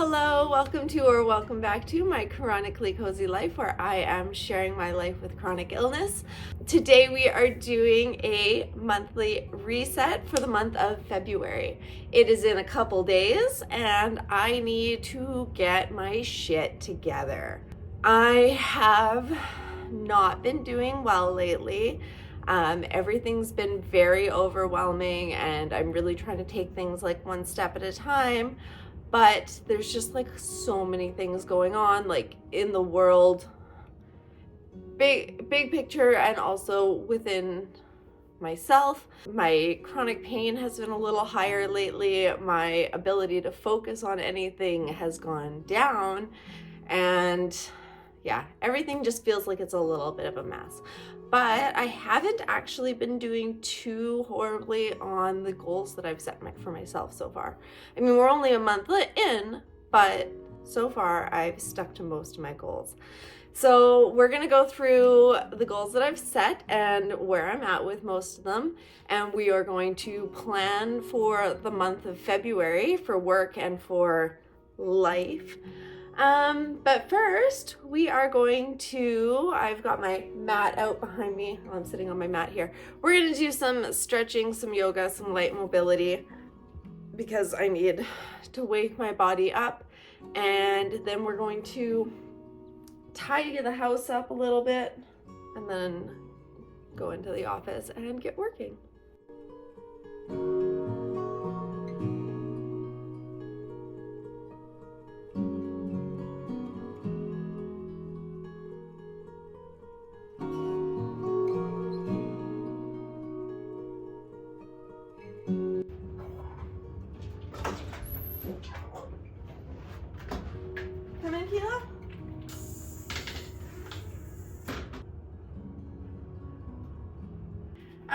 Hello, welcome back to my chronically cozy life, where I am sharing my life with chronic illness. Today we are doing a monthly reset for the month of February. It is in a couple days and I need to get my shit together. I have not been doing well lately. Everything's been very overwhelming and I'm really trying to take things like one step at a time. But there's just like so many things going on, like in the world, big picture, and also within myself. My chronic pain has been a little higher lately. My ability to focus on anything has gone down. And yeah, everything just feels like it's a little bit of a mess. But I haven't actually been doing too horribly on the goals that I've set for myself so far. I mean, we're only a month in, but so far I've stuck to most of my goals. So we're gonna go through the goals that I've set and where I'm at with most of them. And we are going to plan for the month of February for work and for life. But first we are going to, I've got my mat out behind me. I'm sitting on my mat here. We're going to do some stretching, some yoga, some light mobility, because I need to wake my body up. And then we're going to tidy the house up a little bit and then go into the office and get working. Come in, Keela.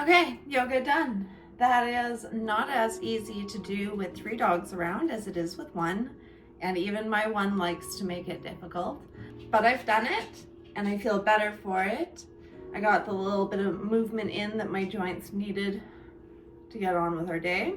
Okay, yoga done. That is not as easy to do with 3 dogs around as it is with one, and even my one likes to make it difficult. But I've done it, and I feel better for it. I got the little bit of movement in that my joints needed to get on with our day.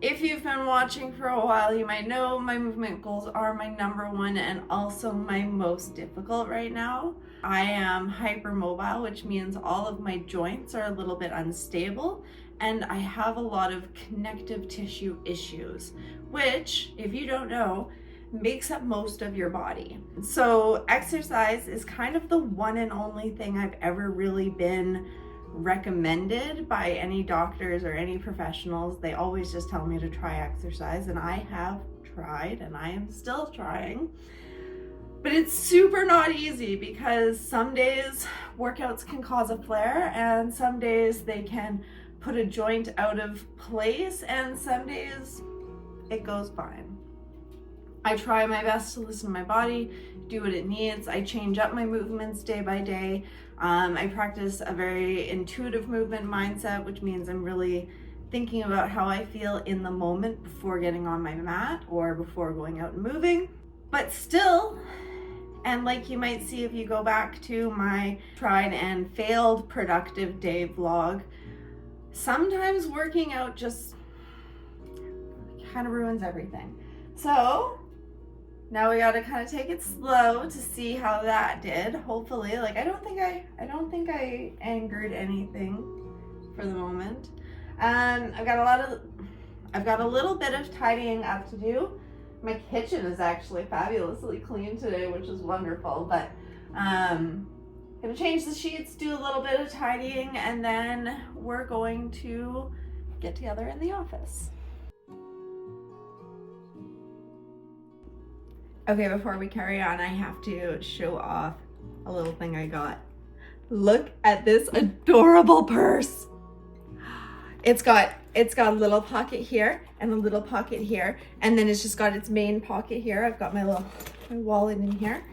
If you've been watching for a while, you might know my movement goals are my number one and also my most difficult right now. I am hypermobile, which means all of my joints are a little bit unstable, and I have a lot of connective tissue issues, which, if you don't know, makes up most of your body. So exercise is kind of the one and only thing I've ever really been recommended by any doctors or any professionals. They always just tell me to try exercise, and I have tried and I am still trying. But it's super not easy, because some days workouts can cause a flare and some days they can put a joint out of place and some days it goes fine. I try my best to listen to my body, do what it needs. I change up my movements day by day. I practice a very intuitive movement mindset, which means I'm really thinking about how I feel in the moment before getting on my mat or before going out and moving. But still, and like you might see if you go back to my tried and failed productive day vlog, sometimes working out just kind of ruins everything. So now we gotta kind of take it slow to see how that did. Hopefully, like I don't think I angered anything for the moment. I've got a little bit of tidying up to do. My kitchen is actually fabulously clean today, which is wonderful. But gonna change the sheets, do a little bit of tidying, and then we're going to get together in the office. Okay, before we carry on, I have to show off a little thing I got. Look at this adorable purse. It's got a little pocket here and a little pocket here, and then it's just got its main pocket here. I've got my wallet in here.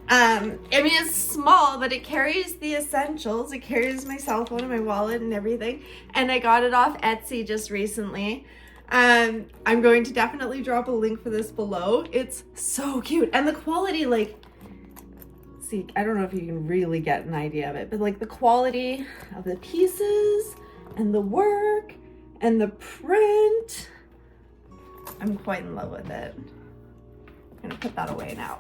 I mean, it's small, but it carries the essentials. It carries my cell phone and my wallet and everything. And I got it off Etsy just recently. I'm going to definitely drop a link for this below. It's so cute. And the quality, like, see, I don't know if you can really get an idea of it, but like the quality of the pieces and the work and the print, I'm quite in love with it. I'm gonna put that away now.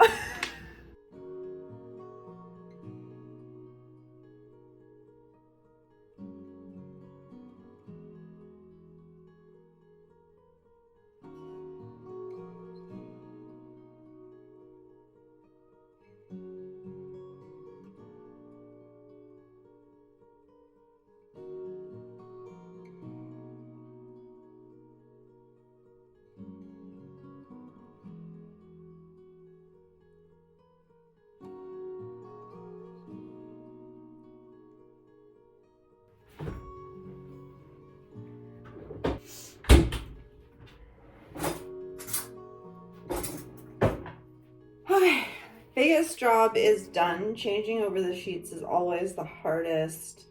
Okay, biggest job is done. Changing over the sheets is always the hardest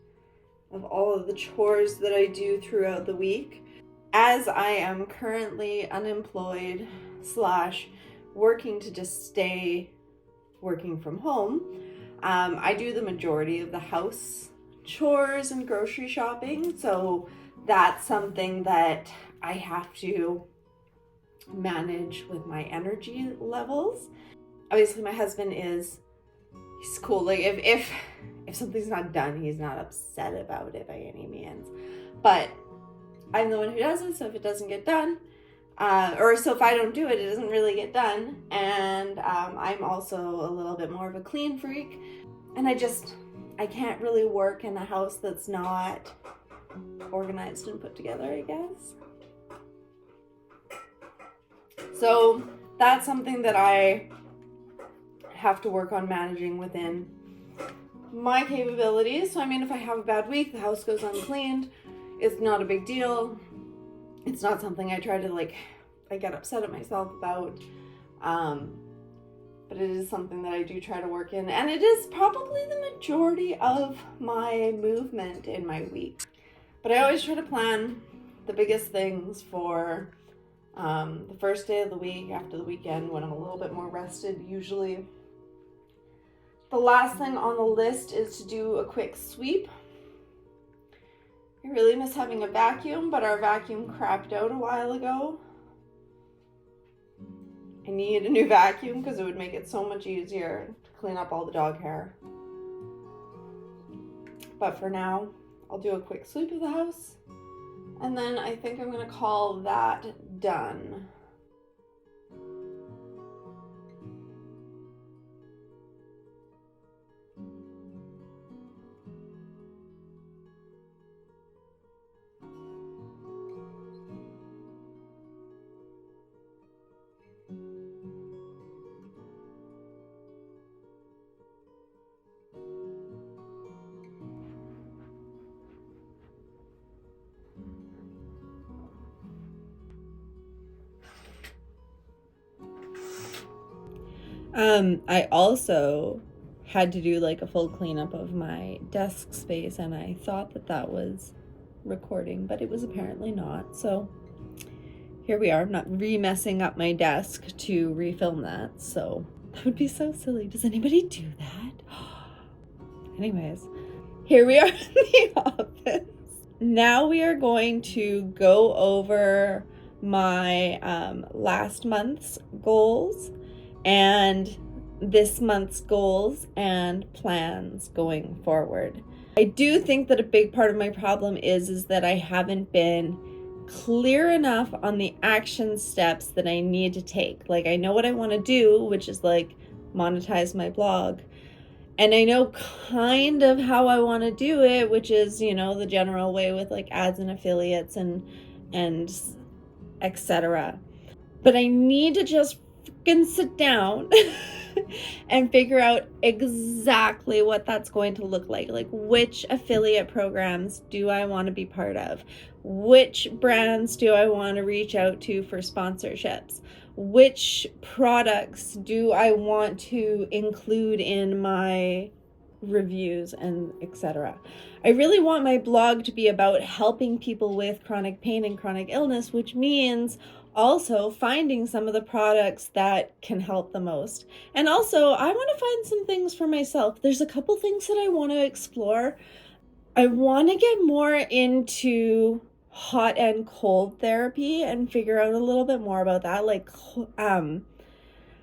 of all of the chores that I do throughout the week. As I am currently unemployed / working to just stay working from home, I do the majority of the house chores and grocery shopping. So that's something that I have to manage with my energy levels. Obviously my husband he's cool. Like if something's not done, he's not upset about it by any means. But I'm the one who does it, so if it doesn't get done, so if I don't do it, it doesn't really get done. And I'm also a little bit more of a clean freak, and I can't really work in a house that's not organized and put together, I guess. So that's something that I have to work on managing within my capabilities. So I mean, if I have a bad week, the house goes uncleaned, it's not a big deal. It's not something I try to I get upset at myself about. But it is something that I do try to work in, and it is probably the majority of my movement in my week. But I always try to plan the biggest things for the first day of the week after the weekend, when I'm a little bit more rested usually. The last thing on the list is to do a quick sweep. I really miss having a vacuum, but our vacuum crapped out a while ago. I need a new vacuum because it would make it so much easier to clean up all the dog hair. But for now, I'll do a quick sweep of the house, and then I think I'm going to call that done. I also had to do a full cleanup of my desk space, and I thought that was recording, but it was apparently not. So here we are. I'm not re-messing up my desk to refilm that. So that would be so silly. Does anybody do that? Anyways, here we are in the office. Now we are going to go over my last month's goals and this month's goals and plans going forward. I do think that a big part of my problem is that I haven't been clear enough on the action steps that I need to take. I know what I want to do, which is monetize my blog. And I know kind of how I want to do it, which is, the general way with ads and affiliates and etc. But I need to just freaking sit down and figure out exactly what that's going to look like. Which affiliate programs do I want to be part of? Which brands do I want to reach out to for sponsorships? Which products do I want to include in my reviews and etc. I really want my blog to be about helping people with chronic pain and chronic illness, which means also finding some of the products that can help the most. And also, I want to find some things for myself. There's a couple things that I want to explore. I want to get more into hot and cold therapy and figure out a little bit more about that.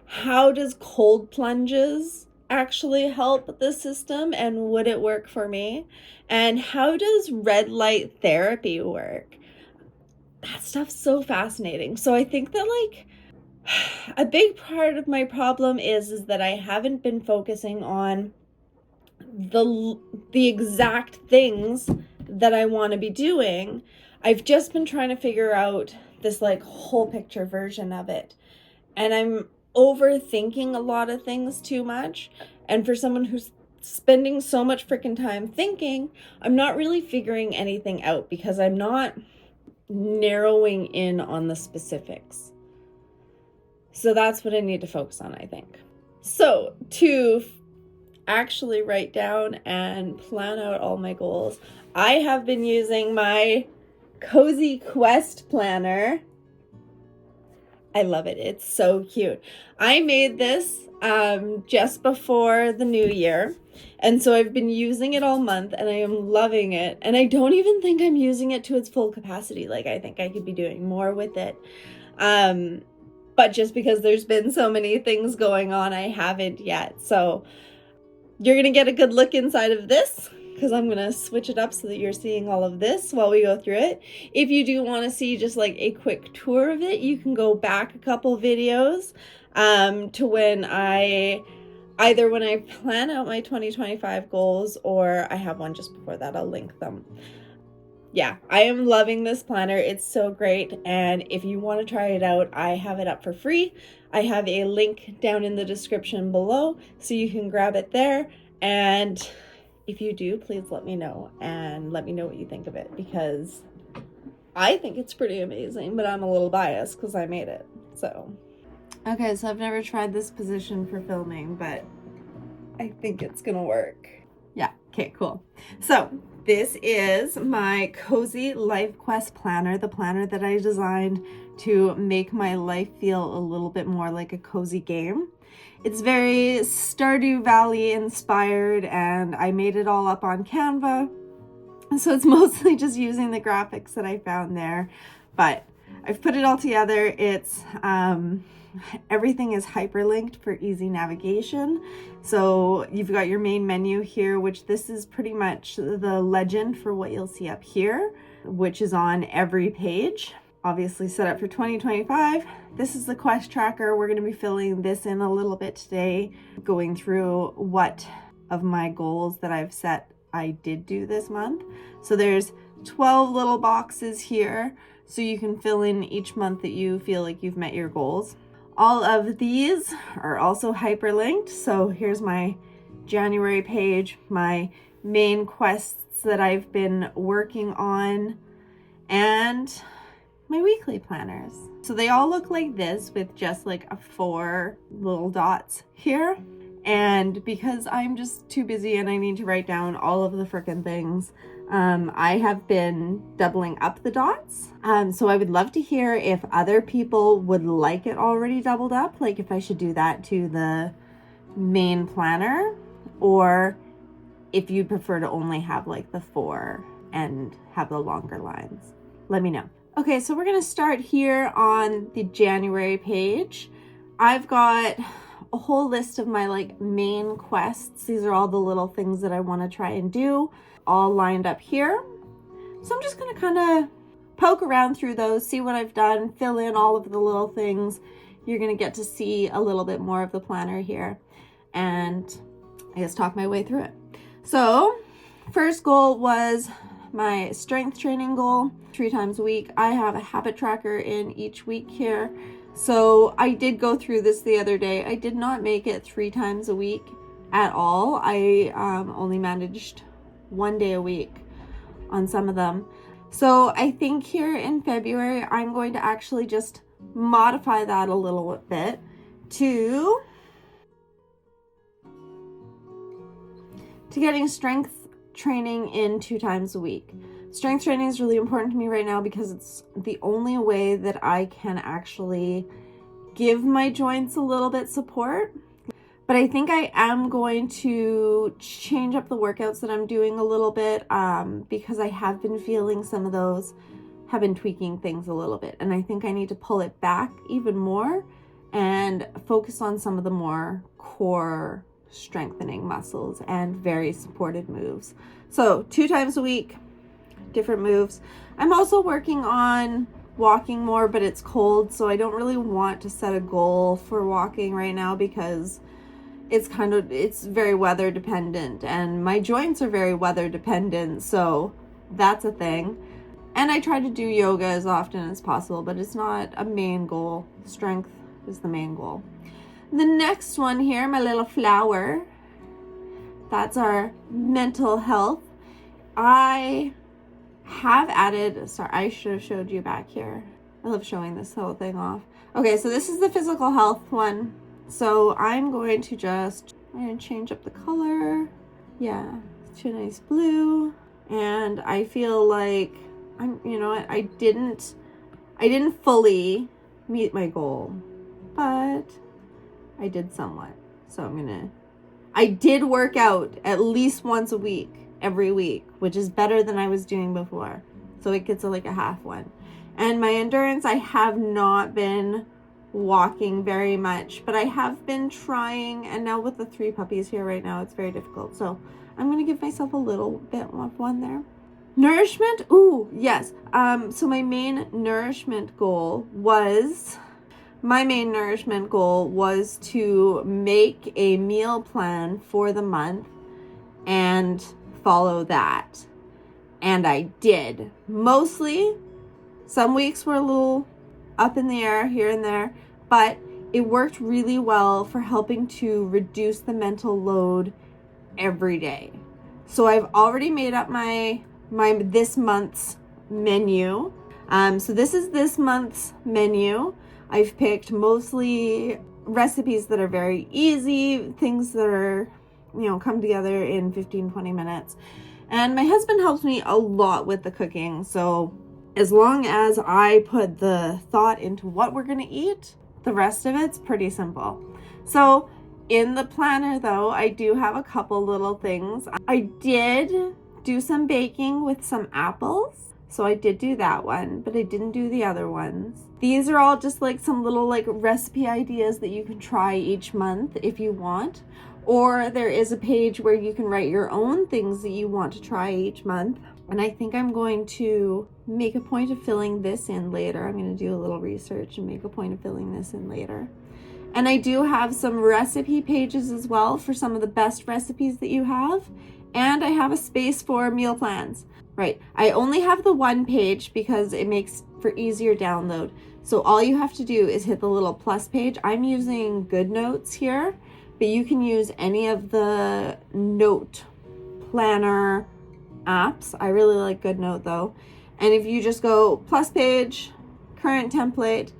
how does cold plunges actually help the system and would it work for me? And how does red light therapy work? That stuff's so fascinating. So I think that like a big part of my problem is that I haven't been focusing on the exact things that I want to be doing. I've just been trying to figure out this like whole picture version of it. And I'm overthinking a lot of things too much. And for someone who's spending so much freaking time thinking, I'm not really figuring anything out because I'm not narrowing in on the specifics. So that's what I need to focus on, I think. So to actually write down and plan out all my goals, I have been using my Cozy Quest planner. I love it. It's so cute. I made this just before the new year. And so I've been using it all month and I am loving it. And I don't even think I'm using it to its full capacity. Like, I think I could be doing more with it. But just because there's been so many things going on, I haven't yet. So you're going to get a good look inside of this because I'm going to switch it up so that you're seeing all of this while we go through it. If you do want to see just like a quick tour of it, you can go back a couple videos to when I plan out my 2025 goals or I have one just before that. I'll link them. Yeah, I am loving this planner. It's so great. And if you want to try it out, I have it up for free. I have a link down in the description below so you can grab it there. And if you do, please let me know and let me know what you think of it because I think it's pretty amazing, but I'm a little biased because I made it. So, okay, so I've never tried this position for filming, but I think it's gonna work. Yeah, okay, cool. So this is my Cozy Life Quest planner, the planner that I designed to make my life feel a little bit more like a cozy game. It's very Stardew Valley inspired and I made it all up on Canva. So it's mostly just using the graphics that I found there, but I've put it all together. It's everything is hyperlinked for easy navigation. So you've got your main menu here, which this is pretty much the legend for what you'll see up here, which is on every page. Obviously set up for 2025. This is the quest tracker. We're going to be filling this in a little bit today, going through what of my goals that I've set I did do this month. So there's 12 little boxes here, so you can fill in each month that you feel like you've met your goals. All of these are also hyperlinked. So here's my January page, my main quests that I've been working on, and my weekly planners. So they all look like this with just like a 4 little dots here. And because I'm just too busy and I need to write down all of the frickin' things, I have been doubling up the dots. So I would love to hear if other people would like it already doubled up, like if I should do that to the main planner, or if you'd prefer to only have like the 4 and have the longer lines. Let me know. Okay, so we're gonna start here on the January page. I've got a whole list of my like main quests. These are all the little things that I want to try and do, all lined up here. So I'm just going to kind of poke around through those, see what I've done, fill in all of the little things. You're going to get to see a little bit more of the planner here and I guess talk my way through it. So first goal was my strength training goal, 3 times a week. I have a habit tracker in each week here. So I did go through this the other day. I did not make it 3 times a week at all. I only managed 1 day a week on some of them. So I think here in February, I'm going to actually just modify that a little bit to getting strength training in 2 times a week. Strength training is really important to me right now because it's the only way that I can actually give my joints a little bit support. But I think I am going to change up the workouts that I'm doing a little bit because I have been feeling some of those have been tweaking things a little bit. And I think I need to pull it back even more and focus on some of the more core strengthening muscles and very supported moves. So 2 times a week, different moves. I'm also working on walking more, but it's cold, so I don't really want to set a goal for walking right now because it's very weather dependent, and my joints are very weather dependent, so that's a thing. And I try to do yoga as often as possible, but it's not a main goal. Strength is the main goal. The next one here, my little flower, that's our mental health. I have added, sorry, I should have showed you back here. I love showing this whole thing off. Okay, so this is the physical health one. So I'm going to change up the color. Yeah, to a nice blue. And I feel like I didn't fully meet my goal, but I did somewhat. So I did work out at least once a week, every week, which is better than I was doing before. So it gets like a half one. And my endurance, I have not been walking very much, but I have been trying, and now with the 3 puppies here right now, it's very difficult. So I'm going to give myself a little bit of one there. Nourishment. Ooh, yes. So my main nourishment goal was to make a meal plan for the month and follow that. And I did. Mostly, some weeks were a little up in the air here and there, but it worked really well for helping to reduce the mental load every day. So I've already made up my this month's menu. So this is this month's menu. I've picked mostly recipes that are very easy, things that are, come together in 15-20 minutes. And my husband helps me a lot with the cooking. So as long as I put the thought into what we're going to eat, the rest of it's pretty simple. So in the planner though, I do have a couple little things. I did do some baking with some apples. So I did do that one, but I didn't do the other ones. These are all just like some little recipe ideas that you can try each month if you want. Or there is a page where you can write your own things that you want to try each month. And I think I'm going to make a point of filling this in later. I'm going to do a little research and make a point of filling this in later. And I do have some recipe pages as well for some of the best recipes that you have. And I have a space for meal plans. Right, I only have the one page because it makes for easier download. So all you have to do is hit the little plus page. I'm using GoodNotes here, but you can use any of the note planner apps. I really like GoodNote though. And if you just go plus page, current template,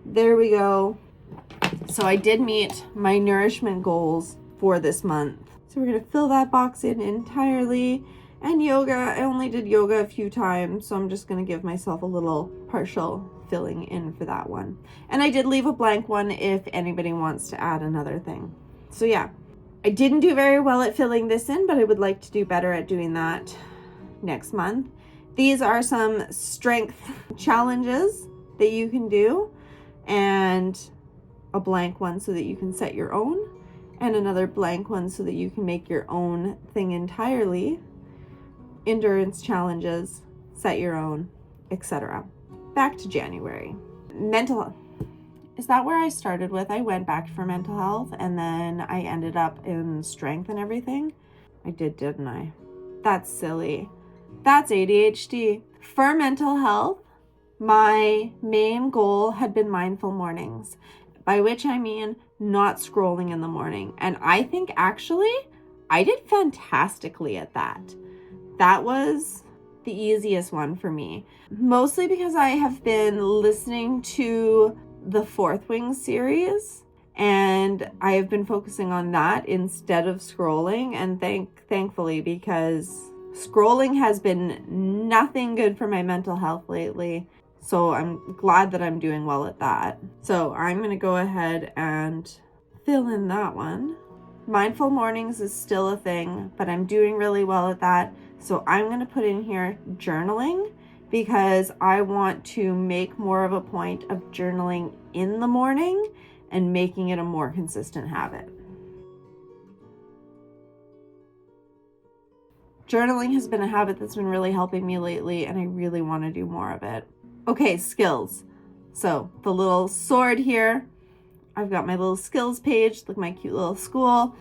there we go. So I did meet my nourishment goals for this month. So we're gonna fill that box in entirely. And yoga, I only did yoga a few times, so I'm just going to give myself a little partial filling in for that one. And I did leave a blank one if anybody wants to add another thing. So yeah, I didn't do very well at filling this in, but I would like to do better at doing that next month. These are some strength challenges that you can do, and a blank one so that you can set your own, and another blank one so that you can make your own thing entirely. Endurance challenges, set your own, etc. Back to January. Mental health. Is that where I started with? I went back for mental health and then I ended up in strength and everything. I did, didn't I? That's silly. That's ADHD. For mental health, my main goal had been mindful mornings, by which I mean not scrolling in the morning. And I think actually I did fantastically at that. That was the easiest one for me, mostly because I have been listening to the Fourth Wing series and I have been focusing on that instead of scrolling, and thankfully, because scrolling has been nothing good for my mental health lately. So I'm glad that I'm doing well at that. So I'm going to go ahead and fill in that one. Mindful mornings is still a thing, but I'm doing really well at that. So I'm going to put in here journaling because I want to make more of a point of journaling in the morning and making it a more consistent habit. Journaling has been a habit that's been really helping me lately, and I really want to do more of it. Okay, skills. So the little sword here, I've got my little skills page, like my cute little school.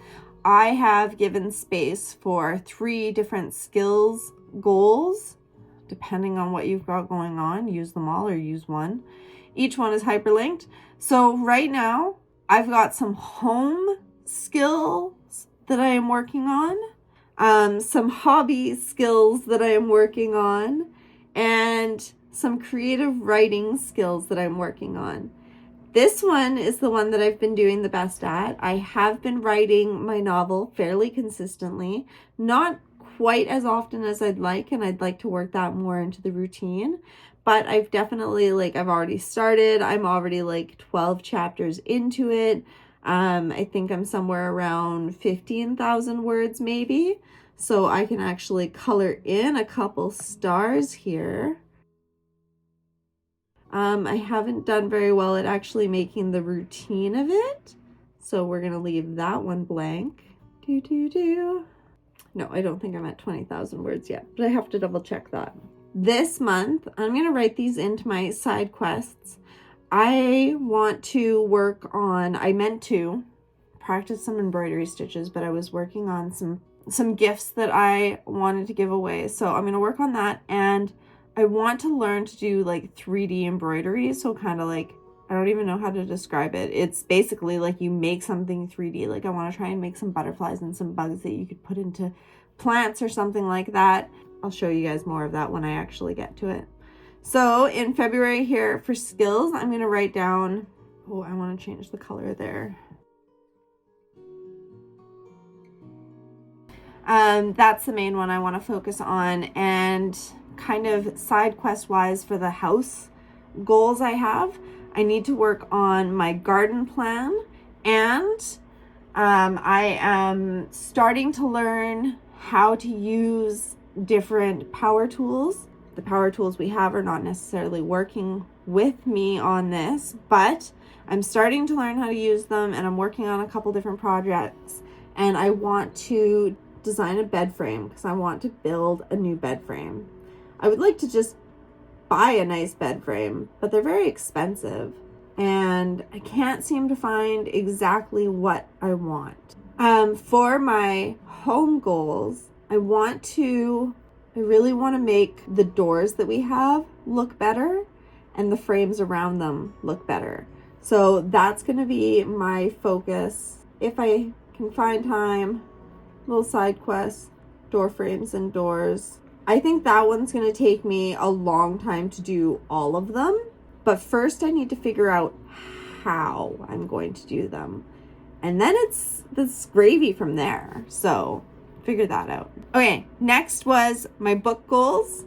I have given space for 3 different skills goals, depending on what you've got going on. Use them all or use one. Each one is hyperlinked. So right now, I've got some home skills that I am working on, some hobby skills that I am working on, and some creative writing skills that I'm working on. This one is the one that I've been doing the best at. I have been writing my novel fairly consistently, not quite as often as I'd like, and I'd like to work that more into the routine. But I've definitely, I've already started. I'm already 12 chapters into it. I think I'm somewhere around 15,000 words maybe. So I can actually color in a couple stars here. I haven't done very well at actually making the routine of it. So we're going to leave that one blank. No, I don't think I'm at 20,000 words yet, but I have to double check that. This month, I'm going to write these into my side quests. I want to work on, I meant to practice some embroidery stitches, but I was working on some gifts that I wanted to give away. So I'm going to work on that, and I want to learn to do 3D embroidery. So kind of I don't even know how to describe it. It's basically you make something 3D. I want to try and make some butterflies and some bugs that you could put into plants or something like that. I'll show you guys more of that when I actually get to it. So in February here for skills, I'm going to write down, I want to change the color there. That's the main one I want to focus on, and kind of side quest wise for the house goals I have, I need to work on my garden plan, and I am starting to learn how to use different power tools. The power tools we have are not necessarily working with me on this, but I'm starting to learn how to use them, and I'm working on a couple different projects, and I want to design a bed frame because I want to build a new bed frame. I would like to just buy a nice bed frame, but they're very expensive, and I can't seem to find exactly what I want. For my home goals, I really want to make the doors that we have look better and the frames around them look better. So that's going to be my focus. If I can find time, little side quests, door frames and doors. I think that one's going to take me a long time to do all of them. But first I need to figure out how I'm going to do them. And then it's gravy from there. So figure that out. Okay, next was my book goals.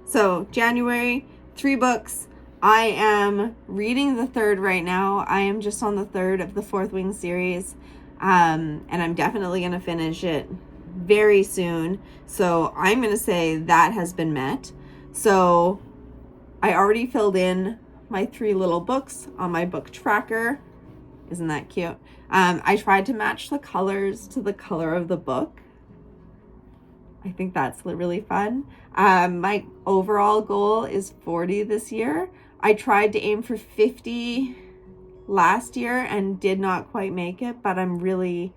So January, 3 books. I am reading the 3rd right now. I am just on the 3rd of the 4th Wing series. And I'm definitely going to finish it very soon. So I'm going to say that has been met. So I already filled in my 3 little books on my book tracker. Isn't that cute? I tried to match the colors to the color of the book. I think that's really fun. My overall goal is 40 this year. I tried to aim for 50 last year and did not quite make it, but I'm a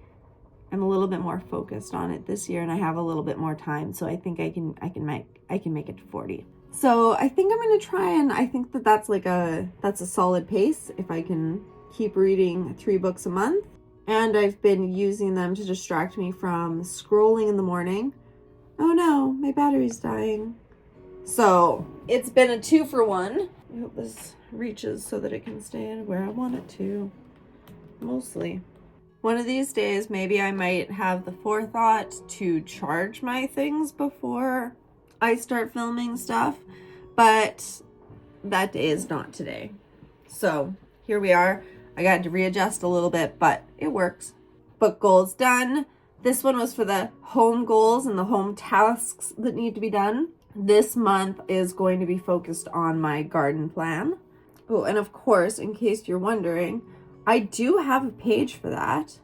little bit more focused on it this year, and I have a little bit more time, so I think I can make it to 40. So I think I'm going to try, and I think that's a solid pace if I can keep reading 3 books a month. And I've been using them to distract me from scrolling in the morning. Oh no, my battery's dying. So it's been a 2-for-1. I hope this reaches so that it can stay where I want it to, mostly. One of these days, maybe I might have the forethought to charge my things before I start filming stuff, but that day is not today. So here we are. I got to readjust a little bit, but it works. Book goals done. This one was for the home goals and the home tasks that need to be done. This month is going to be focused on my garden plan. Oh, and of course, in case you're wondering, I do have a page for that.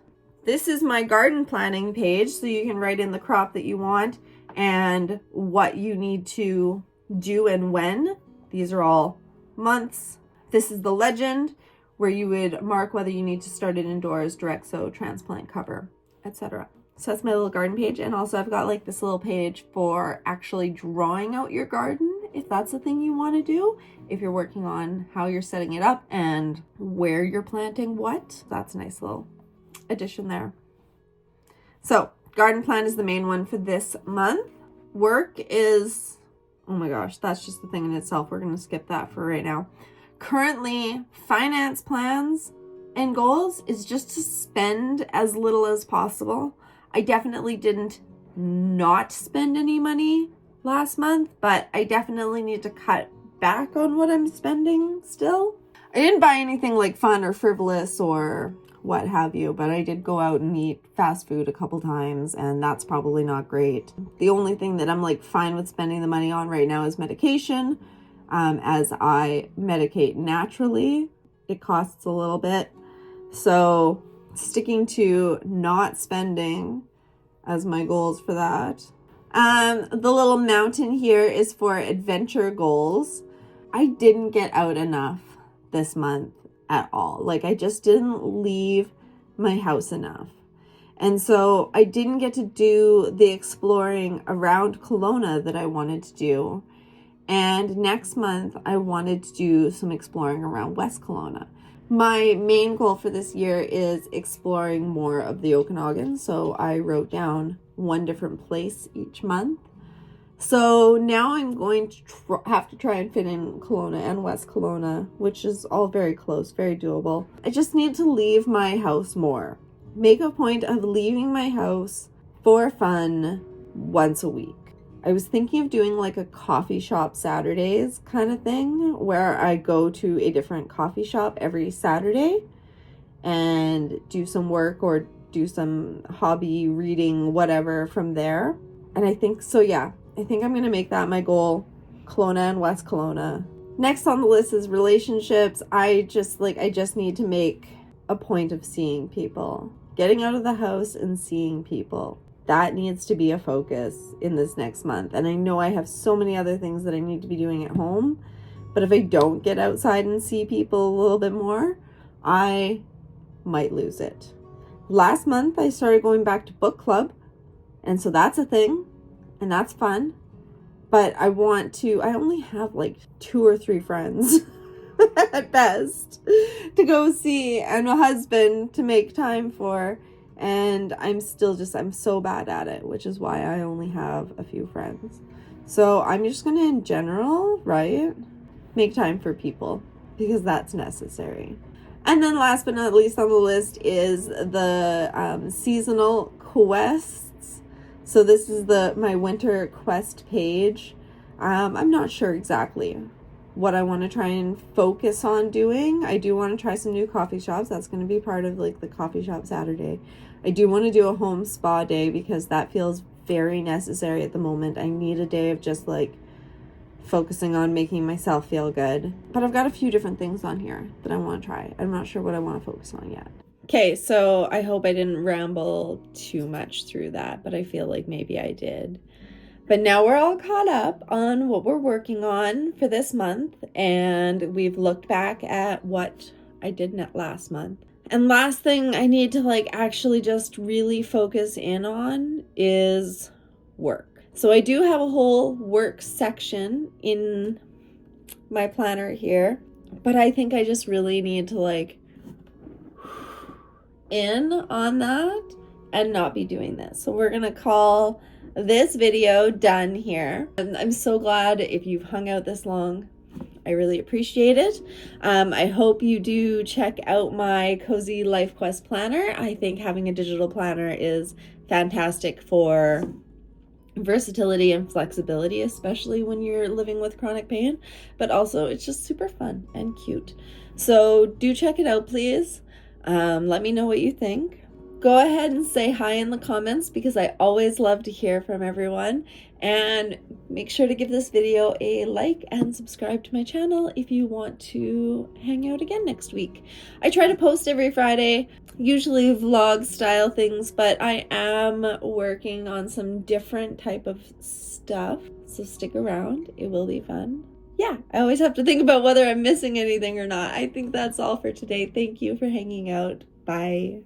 This is my garden planning page, so you can write in the crop that you want and what you need to do and when. These are all months. This is the legend, where you would mark whether you need to start it indoors, direct sow, transplant, cover, etc. So that's my little garden page. And also I've got like this little page for actually drawing out your garden, if that's the thing you want to do. If you're working on how you're setting it up and where you're planting what, that's a nice little addition there. So garden plan is the main one for this month. Work is, oh my gosh, that's just the thing in itself. We're going to skip that for right now. Currently, finance plans and goals is just to spend as little as possible. I definitely didn't not spend any money last month, but I definitely need to cut back on what I'm spending still. I didn't buy anything like fun or frivolous or what have you, but I did go out and eat fast food a couple times, and that's probably not great. The only thing that I'm like fine with spending the money on right now is medication. As I medicate naturally, it costs a little bit. So sticking to not spending as my goals for that. The little mountain here is for adventure goals. I didn't get out enough this month at all. Like, I just didn't leave my house enough. And so I didn't get to do the exploring around Kelowna that I wanted to do. And next month, I wanted to do some exploring around West Kelowna. My main goal for this year is exploring more of the Okanagan. So I wrote down one different place each month. So now I'm going to have to try and fit in Kelowna and West Kelowna, which is all very close, very doable. I just need to leave my house more. Make a point of leaving my house for fun once a week. I was thinking of doing like a coffee shop Saturdays kind of thing, where I go to a different coffee shop every Saturday and do some work or do some hobby reading, whatever from there. And I think so, yeah. I think I'm going to make that my goal, Kelowna and West Kelowna. Next on the list is relationships. I just need to make a point of seeing people. Getting out of the house and seeing people. That needs to be a focus in this next month. And I know I have so many other things that I need to be doing at home. But if I don't get outside and see people a little bit more, I might lose it. Last month, I started going back to book club. And so that's a thing. And that's fun. But I only have like 2 or 3 friends at best to go see, and a husband to make time for. And I'm so bad at it, which is why I only have a few friends. So I'm just going to, in general, right, make time for people, because that's necessary. And then last but not least on the list is the seasonal quests. So this is my winter quest page. I'm not sure exactly what I want to try and focus on doing. I do want to try some new coffee shops. That's going to be part of like the coffee shop Saturday. I do want to do a home spa day, because that feels very necessary at the moment. I need a day of just like focusing on making myself feel good. But I've got a few different things on here that I want to try. I'm not sure what I want to focus on yet. Okay, so I hope I didn't ramble too much through that, but I feel like maybe I did. But now we're all caught up on what we're working on for this month, and we've looked back at what I did last month. And last thing I need to like actually just really focus in on is work. So I do have a whole work section in my planner here, but I think I just really need to like in on that and not be doing this. So we're gonna call this video done here. And I'm so glad if you've hung out this long. I really appreciate it. I hope you do check out my Cozy Life Quest planner. I think having a digital planner is fantastic for versatility and flexibility, especially when you're living with chronic pain, but also it's just super fun and cute. So do check it out, please. Let me know what you think. go ahead and say hi in the comments because I always love to hear from everyone. And make sure to give this video a like and subscribe to my channel if you want to hang out again next week. I try to post every Friday, usually vlog style things, but I am working on some different type of stuff, so stick around. It will be fun. Yeah, I always have to think about whether I'm missing anything or not. I think that's all for today. Thank you for hanging out. Bye.